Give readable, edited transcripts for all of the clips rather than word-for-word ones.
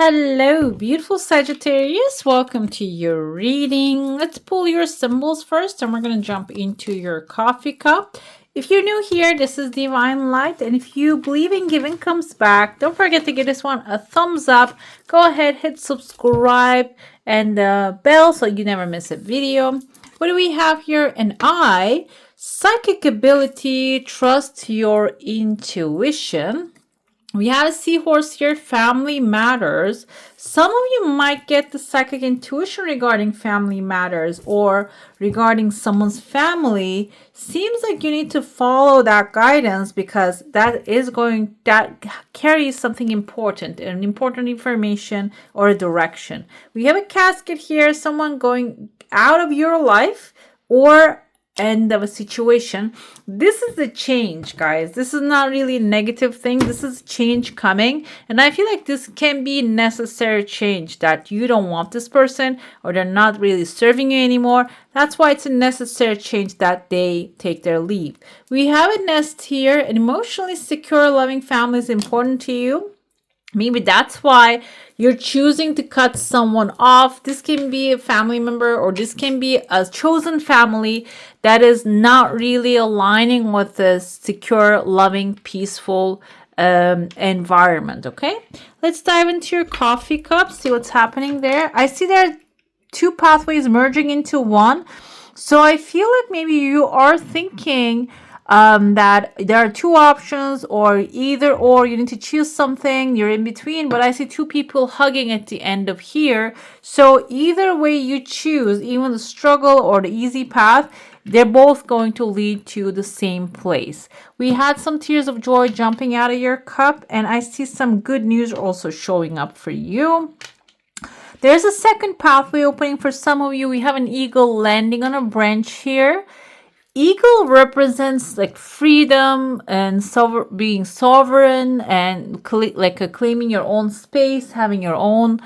Hello, beautiful Sagittarius. Welcome to your reading. Let's pull your symbols first, and we're going to jump into your coffee cup. If you're new here, this is Divine Light, and if you believe in giving comes back, don't forget to give this one a thumbs up. Go ahead, hit subscribe and the bell so you never miss a video. What do we have here? An eye, psychic ability, trust your intuition. We have a seahorse here, family matters. Some of you might get the psychic intuition regarding family matters or regarding someone's family. Seems like you need to follow that guidance because that carries something important, an important information or a direction. We have a casket here, someone going out of your life or end of a situation. This is the change, guys. This is not really a negative thing. This is change coming, and I feel like this can be necessary change, that you don't want this person or they're not really serving you anymore. That's why it's a necessary change that they take their leave. We have a nest here. An emotionally secure, loving family is important to you. Maybe that's why you're choosing to cut someone off. This can be a family member or this can be a chosen family that is not really aligning with this secure, loving, peaceful environment. Okay, let's dive into your coffee cup, see what's happening there. I see there are two pathways merging into one. So I feel like maybe you are thinking that there are two options, or either or, you need to choose something, you're in between, but I see two people hugging at the end of here. So either way you choose, even the struggle or the easy path, they're both going to lead to the same place. We had some tears of joy jumping out of your cup, and I see some good news also showing up for you. There's a second pathway opening for some of you. We have an eagle landing on a branch here. Eagle represents like freedom and being sovereign and claiming your own space, having your own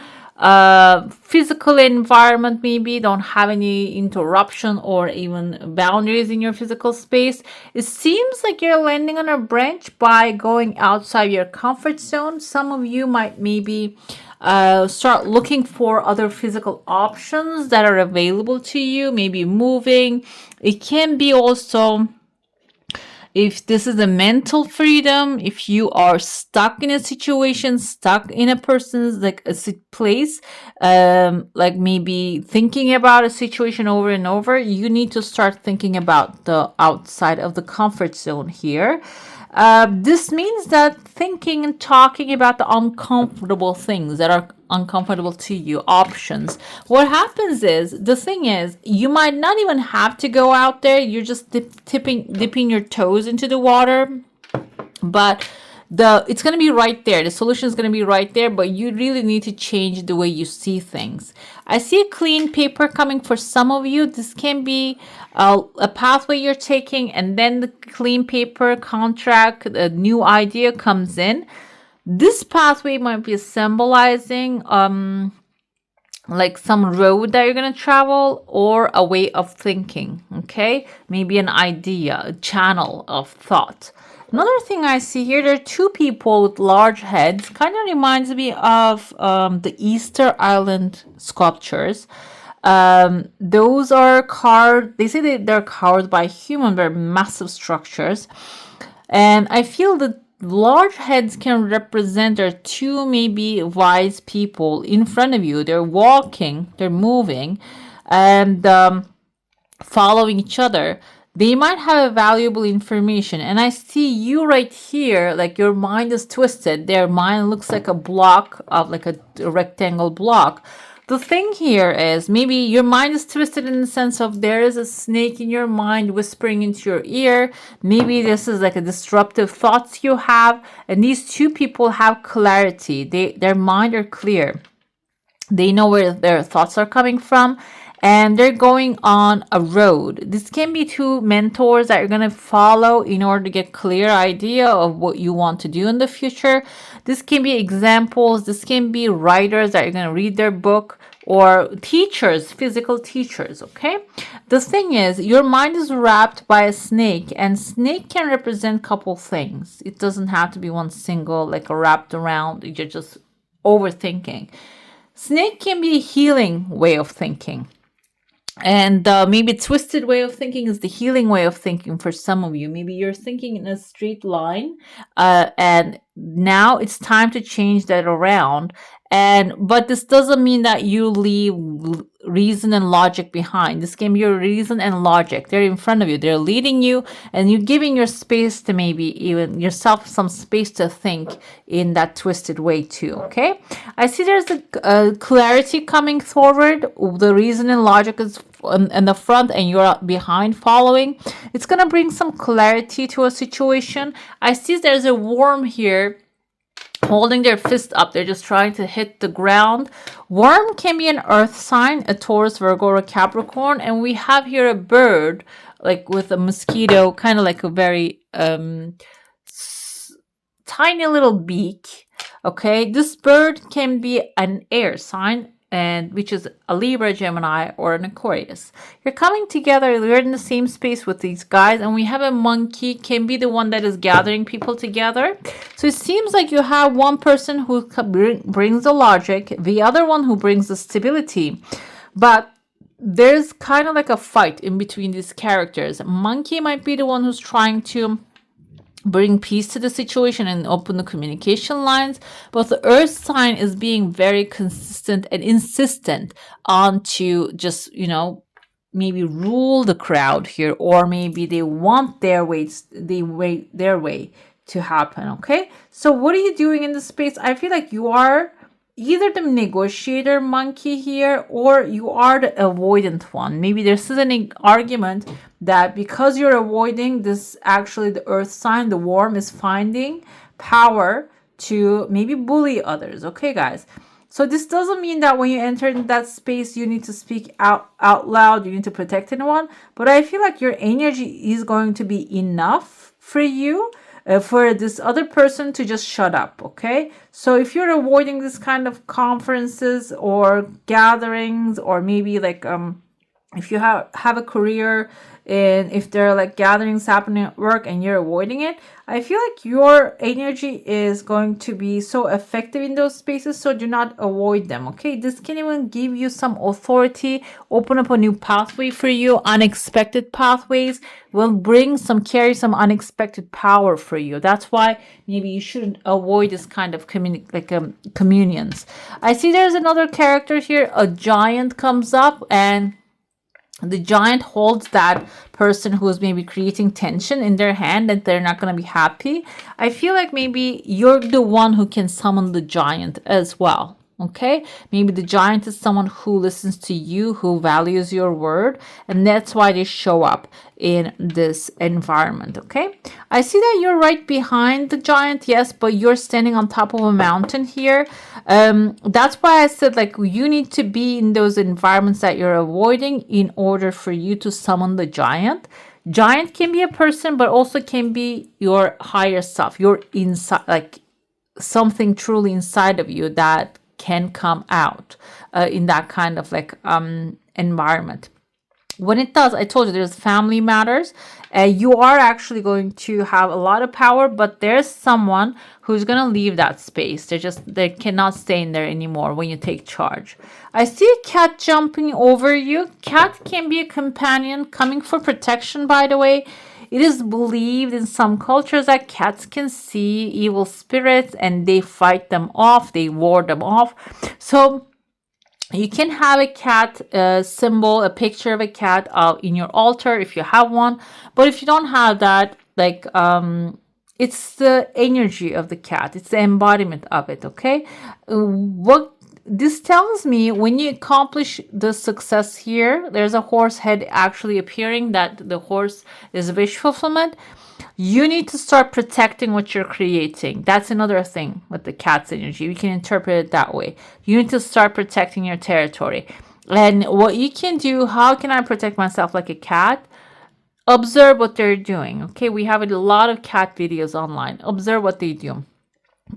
physical environment. Maybe don't have any interruption or even boundaries in your physical space. It seems like you're landing on a branch by going outside your comfort zone. Some of you might maybe start looking for other physical options that are available to you, maybe moving. It can be also, if this is a mental freedom, if you are stuck in a situation, stuck in a person's like a place, like maybe thinking about a situation over and over, you need to start thinking about the outside of the comfort zone here. This means that thinking and talking about the uncomfortable things that are uncomfortable to you, options. What happens is, the thing is, you might not even have to go out there. You're just dipping your toes into the water, but it's going to be right there. The solution is going to be right there, but you really need to change the way you see things. I see a clean paper coming for some of you. This can be a pathway you're taking, and then the clean paper contract, a new idea comes in. This pathway might be symbolizing like some road that you're going to travel, or a way of thinking. Okay, maybe an idea, a channel of thought. Another thing I see here, there are two people with large heads. Kind of reminds me of the Easter Island sculptures. Those are carved, they say they're carved by human, they're massive structures. And I feel that large heads can represent, there are two maybe wise people in front of you. They're walking, they're moving, and following each other. They might have valuable information, and I see you right here, like your mind is twisted. Their mind looks like a block of, like a rectangle block. The thing here is, maybe your mind is twisted in the sense of there is a snake in your mind whispering into your ear. Maybe this is like a disruptive thoughts you have, and these two people have clarity. Their mind are clear. They know where their thoughts are coming from, and they're going on a road. This can be two mentors that you're going to follow in order to get clear idea of what you want to do in the future. This can be examples. This can be writers that you're going to read their book, or teachers, physical teachers. Okay, the thing is, your mind is wrapped by a snake, and snake can represent a couple things. It doesn't have to be one single, like a wrapped around. You're just overthinking. Snake can be a healing way of thinking. And maybe twisted way of thinking is the healing way of thinking for some of you. Maybe you're thinking in a straight line, and now it's time to change that around. But this doesn't mean that you leave reason and logic behind. This can be your reason and logic. They're in front of you. They're leading you, and you're giving your space to maybe even yourself some space to think in that twisted way too. Okay, I see there's a clarity coming forward. The reason and logic is in the front, and you're behind following. It's gonna bring some clarity to a situation. I see there's a worm here holding their fist up. They're just trying to hit the ground. Worm can be an earth sign, a Taurus, Virgo, or a Capricorn. And we have here a bird, like with a mosquito, kind of like a very tiny little beak. Okay, this bird can be an air sign, and which is a Libra, Gemini, or an Aquarius. You're coming together, you're in the same space with these guys, and we have a monkey, can be the one that is gathering people together. So it seems like you have one person who brings the logic, the other one who brings the stability. But there's kind of like a fight in between these characters. Monkey might be the one who's trying to bring peace to the situation and open the communication lines, but the earth sign is being very consistent and insistent on to just, maybe rule the crowd here, or maybe they want their way to happen. Okay, so what are you doing in this space? I feel like you are either the negotiator monkey here, or you are the avoidant one. Maybe there's an argument that because you're avoiding this, actually the earth sign, the worm, is finding power to maybe bully others. Okay, guys. So this doesn't mean that when you enter in that space, you need to speak out loud, you need to protect anyone. But I feel like your energy is going to be enough for you, for this other person to just shut up. Okay, so if you're avoiding this kind of conferences or gatherings, or maybe like if you have a career, and if there are like gatherings happening at work and you're avoiding it, I feel like your energy is going to be so effective in those spaces, so do not avoid them. Okay, this can even give you some authority, open up a new pathway for you. Unexpected pathways will carry some unexpected power for you. That's why maybe you shouldn't avoid this kind of communions. I see there's another character here. A giant comes up, and the giant holds that person who is maybe creating tension in their hand, and they're not going to be happy. I feel like maybe you're the one who can summon the giant as well. Okay, maybe the giant is someone who listens to you, who values your word, and that's why they show up in this environment. Okay, I see that you're right behind the giant, yes, but you're standing on top of a mountain here. That's why I said, like, you need to be in those environments that you're avoiding in order for you to summon the giant. Giant can be a person, but also can be your higher self, your inside, like something truly inside of you that can come out in that kind of environment. When it does, I told you there's family matters. You are actually going to have a lot of power, but there's someone who's going to leave that space. They cannot stay in there anymore when you take charge. I see a cat jumping over you. Cat can be a companion coming for protection, by the way. It is believed in some cultures that cats can see evil spirits and they fight them off, they ward them off. So you can have a cat symbol, a picture of a cat in your altar if you have one. But if you don't have that, it's the energy of the cat. It's the embodiment of it, okay? What this tells me, when you accomplish the success here, there's a horse head actually appearing, that the horse is wish fulfillment. You need to start protecting what you're creating. That's another thing with the cat's energy. We can interpret it that way. You need to start protecting your territory. And what you can do, how can I protect myself like a cat? Observe what they're doing. Okay, we have a lot of cat videos online. Observe what they do.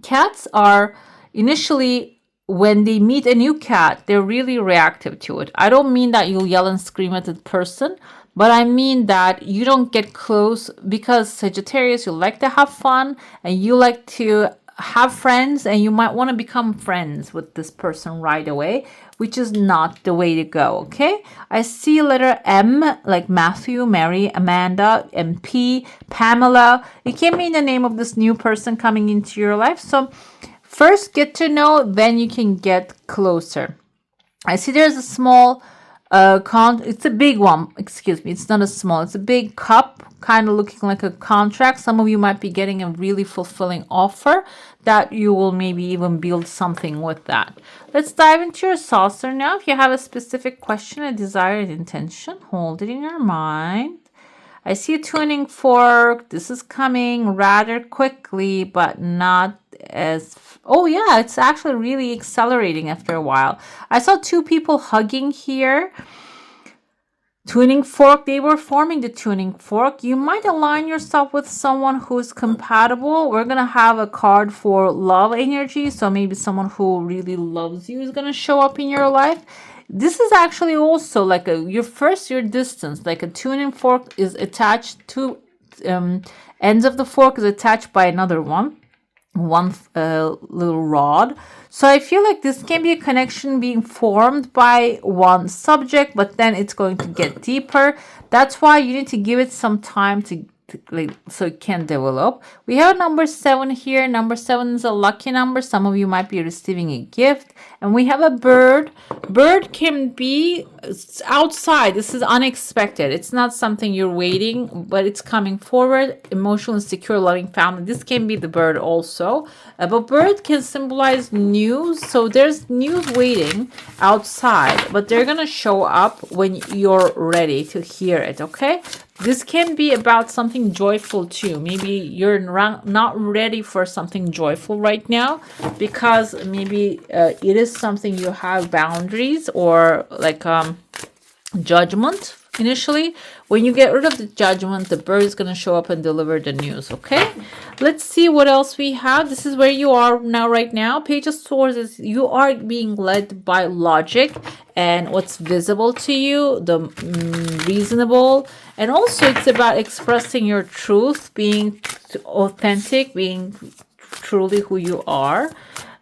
Cats are initially, when they meet a new cat, they're really reactive to it. I don't mean that you'll yell and scream at the person, but I mean that you don't get close, because Sagittarius, you like to have fun and you like to have friends and you might want to become friends with this person right away, which is not the way to go, okay? I see letter M, like Matthew, Mary, Amanda, MP, Pamela. It can mean the name of this new person coming into your life. So first get to know, then you can get closer. I see there's a small it's a big one, excuse me, it's not a small, it's a big cup, kind of looking like a contract. Some of you might be getting a really fulfilling offer that you will maybe even build something with that. Let's dive into your saucer now. If you have a specific question, a desired intention, hold it in your mind. I see a tuning fork. This is coming rather quickly, but not as... Oh yeah, it's actually really accelerating after a while. I saw two people hugging here. Tuning fork, they were forming the tuning fork. You might align yourself with someone who's compatible. We're going to have a card for love energy. So maybe someone who really loves you is going to show up in your life. This is actually also like your distance, like a tuning fork is attached to ends of the fork is attached by another one little rod. So I feel like this can be a connection being formed by one subject, but then it's going to get deeper. That's why you need to give it some time to so it can develop. We have number 7 here. Number 7 is a lucky number. Some of you might be receiving a gift. And we have a bird. Bird can be outside. This is unexpected. It's not something you're waiting, but it's coming forward. Emotionally secure, loving family. This can be the bird also. But bird can symbolize news. So there's news waiting outside, but they're going to show up when you're ready to hear it, okay? This can be about something joyful too. Maybe you're not ready for something joyful right now because maybe it is something you have boundaries or like judgment initially. When you get rid of the judgment, the bird is going to show up and deliver the news, okay? Let's see what else we have. This is where you are now, right now. Page of Swords is you are being led by logic and what's visible to you, the reasonable. And also it's about expressing your truth, being authentic, being truly who you are.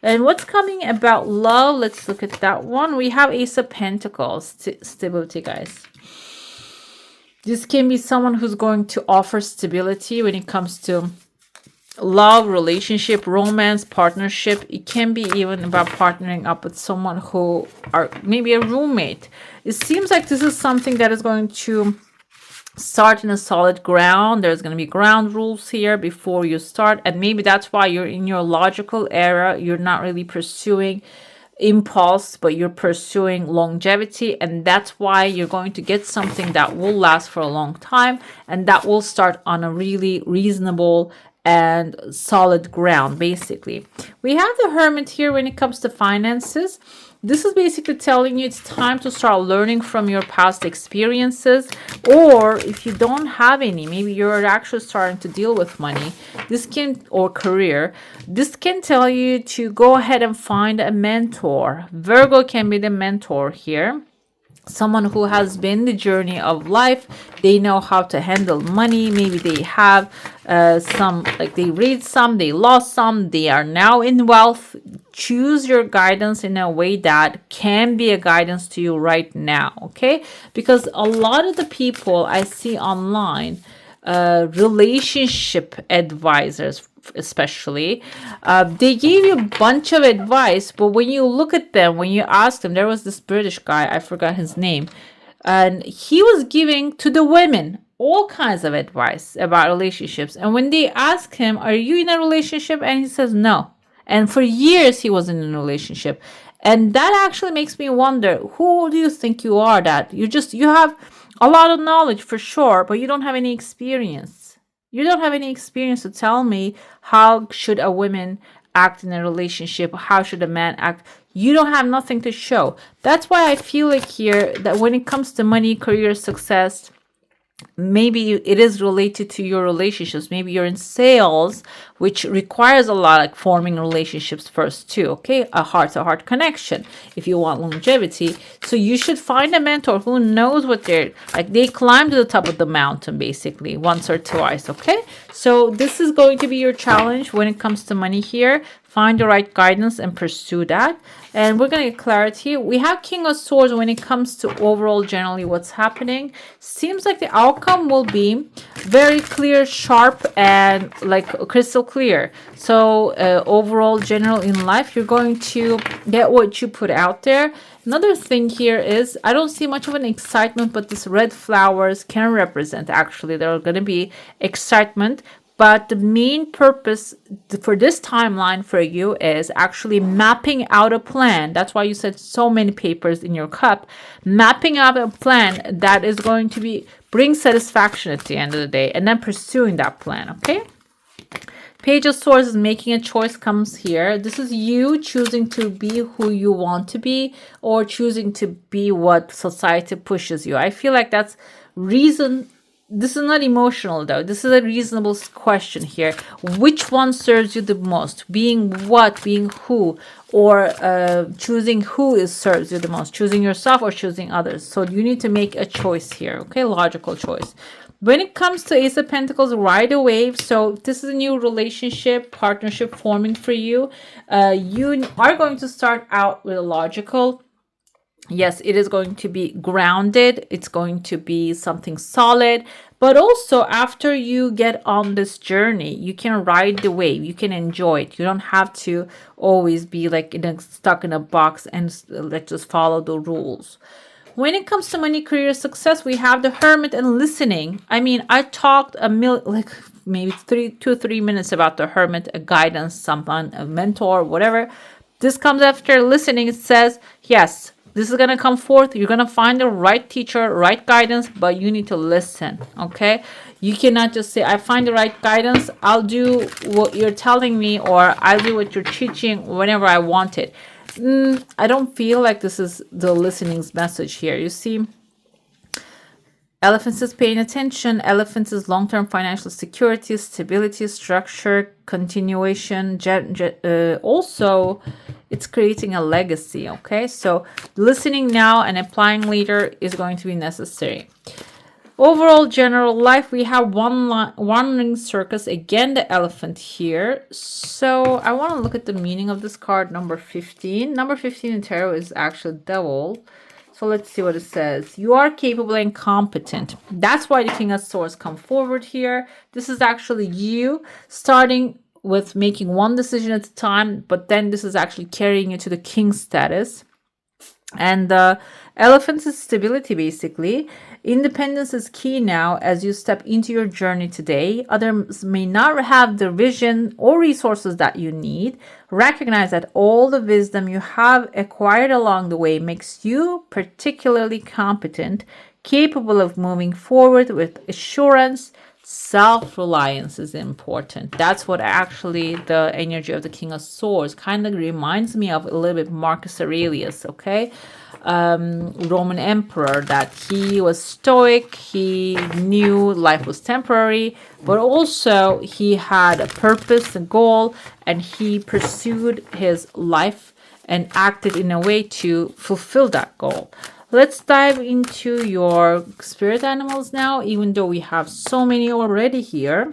And what's coming about love? Let's look at that one. We have Ace of Pentacles, stability, guys. This can be someone who's going to offer stability when it comes to love, relationship, romance, partnership. It can be even about partnering up with someone who are maybe a roommate. It seems like this is something that is going to start in a solid ground. There's going to be ground rules here before you start. And maybe that's why you're in your logical era. You're not really pursuing impulse, but you're pursuing longevity, and that's why you're going to get something that will last for a long time and that will start on a really reasonable and solid ground. Basically, we have the Hermit here when it comes to finances. This is basically telling you it's time to start learning from your past experiences, or if you don't have any, maybe you're actually starting to deal with money. This can, or career, this can tell you to go ahead and find a mentor. Virgo can be the mentor here. Someone who has been the journey of life. They know how to handle money. Maybe they have some, like they read some, they lost some, they are now in wealth. Choose your guidance in a way that can be a guidance to you right now, okay? Because a lot of the people I see online, relationship advisors especially, they gave you a bunch of advice, but when you look at them, when you ask them, there was this British guy, I forgot his name, and he was giving to the women all kinds of advice about relationships. And when they ask him, are you in a relationship? And he says no. And for years he was in a relationship. And that actually makes me wonder, who do you think you are, that you have a lot of knowledge for sure, but you don't have any experience. You don't have any experience to tell me how should a woman act in a relationship, how should a man act. You don't have nothing to show. That's why I feel like here that when it comes to money, career, success, maybe it is related to your relationships. Maybe you're in sales, which requires a lot, like forming relationships first too. Okay, a heart-to-heart connection if you want longevity. So you should find a mentor who knows what they're like. They climb to the top of the mountain basically once or twice. Okay, so this is going to be your challenge when it comes to money here. Find the right guidance and pursue that. And we're going to get clarity. We have King of Swords when it comes to overall generally what's happening. Seems like the outcome will be very clear, sharp, and like crystal clear. So overall general in life, you're going to get what you put out there. Another thing here is I don't see much of an excitement, but this red flowers can represent, actually there are going to be excitement. But the main purpose for this timeline for you is actually mapping out a plan. That's why you said so many papers in your cup. Mapping out a plan that is going to bring satisfaction at the end of the day, and then pursuing that plan, okay? Page of Swords is making a choice comes here. This is you choosing to be who you want to be, or choosing to be what society pushes you. I feel like that's reason. This is not emotional though. This is a reasonable question here. Which one serves you the most? Being what? Being who? Or choosing who serves you the most? Choosing yourself or choosing others? So you need to make a choice here. Okay, logical choice. When it comes to Ace of Pentacles, right away, so this is a new relationship, partnership forming for you. You are going to start out with a logical. Yes, it is going to be grounded. It's going to be something solid. But also, after you get on this journey, you can ride the wave. You can enjoy it. You don't have to always be like stuck in a box and let's just follow the rules. When it comes to money, career, success, we have the Hermit and listening. I mean, I talked maybe 2-3 minutes about the Hermit, a guidance, someone, a mentor, whatever. This comes after listening. It says, yes, this is going to come forth. You're going to find the right teacher, right guidance, but you need to listen, okay? You cannot just say, I find the right guidance. I'll do what you're telling me, or I'll do what you're teaching whenever I want it. I don't feel like this is the listening's message here. You see, Elephants is paying attention. Elephants is long-term financial security, stability, structure, continuation. Also, it's creating a legacy, okay? So listening now and applying later is going to be necessary. Overall general life, we have wandering circus. Again, the elephant here. So I want to look at the meaning of this card, number 15. Number 15 in tarot is actually devil. So let's see what it says. You are capable and competent. That's why the King of Swords come forward here. This is actually you starting with making one decision at a time, but then this is actually carrying you to the king status. And the elephant is stability, basically. Independence is key now as you step into your journey today. Others may not have the vision or resources that you need. Recognize that all the wisdom you have acquired along the way makes you particularly competent, capable of moving forward with assurance. Self-reliance is important. That's what actually the energy of the King of Swords kind of reminds me of a little bit Marcus Aurelius, okay? Roman emperor, that he was stoic, he knew life was temporary, but also he had a purpose, a goal, and he pursued his life and acted in a way to fulfill that goal. Let's dive into your spirit animals now, even though we have so many already here.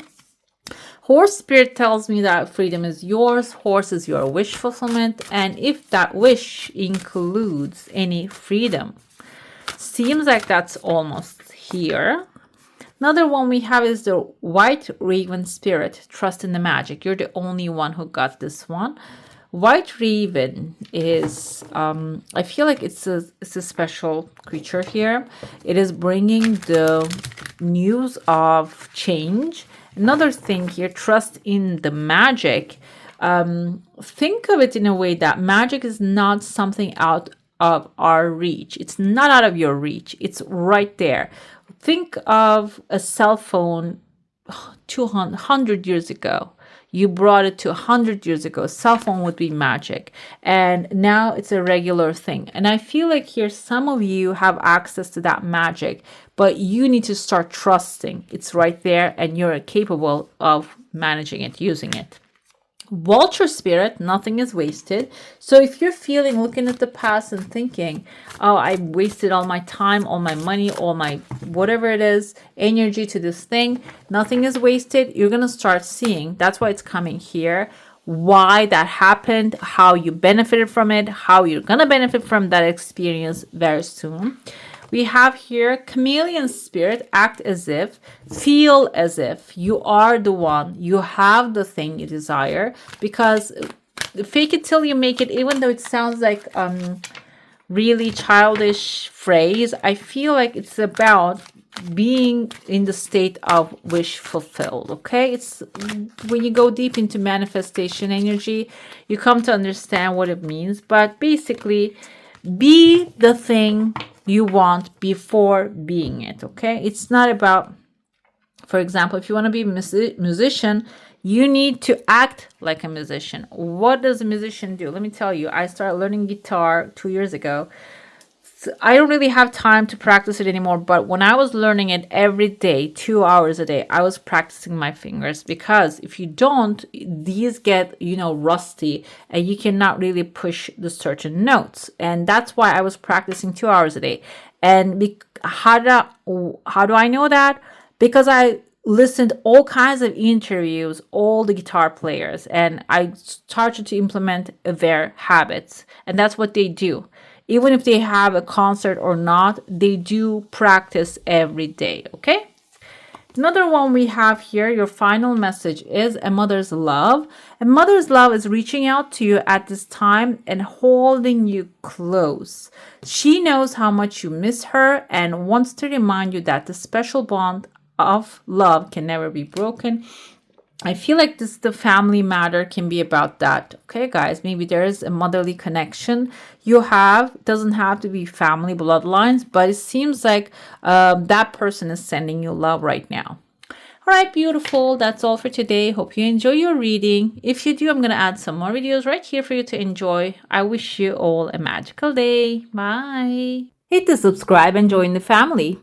Horse spirit tells me that freedom is yours. Horse is your wish fulfillment. And if that wish includes any freedom, seems like that's almost here. Another one we have is the white raven spirit. Trust in the magic. You're the only one who got this one. White raven is, I feel like it's a special creature here. It is bringing the news of change. Another thing here, trust in the magic. Think of it in a way that magic is not something out of our reach. It's not out of your reach. It's right there. Think of a cell phone 200 years ago. you brought it to 100 years ago, cell phone would be magic. And now it's a regular thing. And I feel like here some of you have access to that magic, but you need to start trusting it's right there and you're capable of managing it, using it. Vulture spirit, nothing is wasted. So if you're feeling, looking at the past and thinking, oh, I wasted all my time, all my money, all my whatever it is, energy to this thing, nothing is wasted. You're going to start seeing, that's why it's coming here, why that happened, how you benefited from it, how you're going to benefit from that experience very soon. We have here chameleon spirit, act as if, feel as if you are the one, you have the thing you desire, because fake it till you make it, even though it sounds like really childish phrase, I feel like it's about being in the state of wish fulfilled. Okay, it's when you go deep into manifestation energy, you come to understand what it means. But basically, be the thing you want before being it. Okay, it's not about, for example, if you want to be a musician, you need to act like a musician. What does a musician do? Let me tell you, I started learning guitar 2 years ago. I don't really have time to practice it anymore, but when I was learning it every day, 2 hours a day, I was practicing my fingers, because if you don't, these get, rusty and you cannot really push the certain notes. And that's why I was practicing 2 hours a day. And how do I know that? Because I listened all kinds of interviews, all the guitar players, and I started to implement their habits. And that's what they do. Even if they have a concert or not, they do practice every day, okay? Another one we have here, your final message is a mother's love. A mother's love is reaching out to you at this time and holding you close. She knows how much you miss her and wants to remind you that the special bond of love can never be broken. I feel like the family matter can be about that. Okay, guys, maybe there is a motherly connection you have. It doesn't have to be family bloodlines, but it seems like that person is sending you love right now. All right, beautiful. That's all for today. Hope you enjoy your reading. If you do, I'm going to add some more videos right here for you to enjoy. I wish you all a magical day. Bye. Hit the subscribe and join the family.